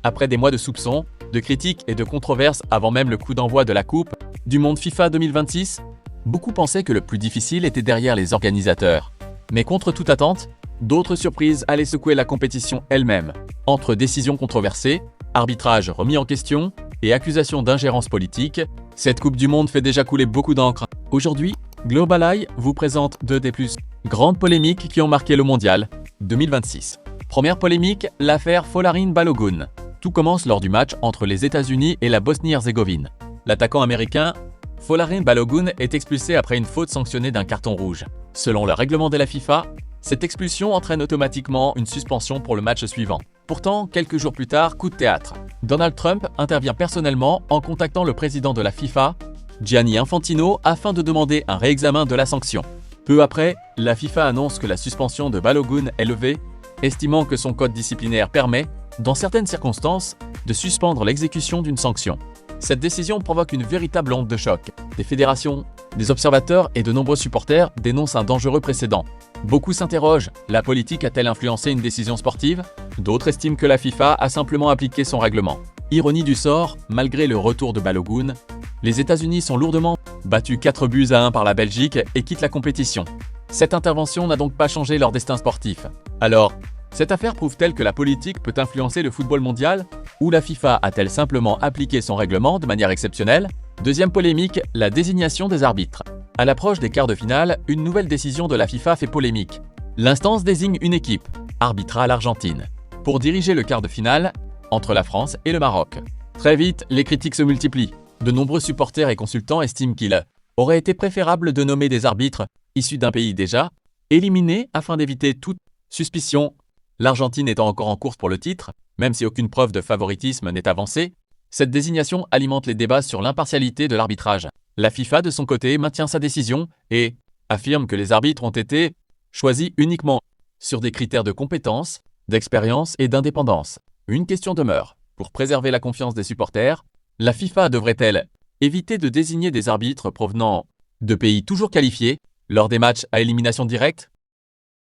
Après des mois de soupçons, de critiques et de controverses avant même le coup d'envoi de la Coupe du Monde FIFA 2026, beaucoup pensaient que le plus difficile était derrière les organisateurs. Mais contre toute attente, d'autres surprises allaient secouer la compétition elle-même. Entre décisions controversées, arbitrage remis en question et accusations d'ingérence politique, cette Coupe du Monde fait déjà couler beaucoup d'encre. Aujourd'hui, Global Eye vous présente deux des plus grandes polémiques qui ont marqué le Mondial 2026. Première polémique, l'affaire Folarin Balogun. Tout commence lors du match entre les États-Unis et la Bosnie-Herzégovine. L'attaquant américain Folarin Balogun est expulsé après une faute sanctionnée d'un carton rouge. Selon le règlement de la FIFA, cette expulsion entraîne automatiquement une suspension pour le match suivant. Pourtant, quelques jours plus tard, coup de théâtre. Donald Trump intervient personnellement en contactant le président de la FIFA, Gianni Infantino, afin de demander un réexamen de la sanction. Peu après, la FIFA annonce que la suspension de Balogun est levée, estimant que son code disciplinaire permet, dans certaines circonstances, de suspendre l'exécution d'une sanction. Cette décision provoque une véritable onde de choc. Des fédérations, des observateurs et de nombreux supporters dénoncent un dangereux précédent. Beaucoup s'interrogent, la politique a-t-elle influencé une décision sportive? D'autres estiment que la FIFA a simplement appliqué son règlement. Ironie du sort, malgré le retour de Balogun, les États-Unis sont lourdement battus 4-1 par la Belgique et quittent la compétition. Cette intervention n'a donc pas changé leur destin sportif. Alors, cette affaire prouve-t-elle que la politique peut influencer le football mondial? Ou la FIFA a-t-elle simplement appliqué son règlement de manière exceptionnelle? Deuxième polémique, la désignation des arbitres. À l'approche des quarts de finale, une nouvelle décision de la FIFA fait polémique. L'instance désigne une équipe, arbitrale argentine, pour diriger le quart de finale entre la France et le Maroc. Très vite, les critiques se multiplient. De nombreux supporters et consultants estiment qu'il aurait été préférable de nommer des arbitres issus d'un pays déjà éliminé afin d'éviter toute suspicion. L'Argentine étant encore en course pour le titre, même si aucune preuve de favoritisme n'est avancée, cette désignation alimente les débats sur l'impartialité de l'arbitrage. La FIFA, de son côté, maintient sa décision et affirme que les arbitres ont été choisis uniquement sur des critères de compétence, d'expérience et d'indépendance. Une question demeure. Pour préserver la confiance des supporters, la FIFA devrait-elle éviter de désigner des arbitres provenant de pays toujours qualifiés lors des matchs à élimination directe?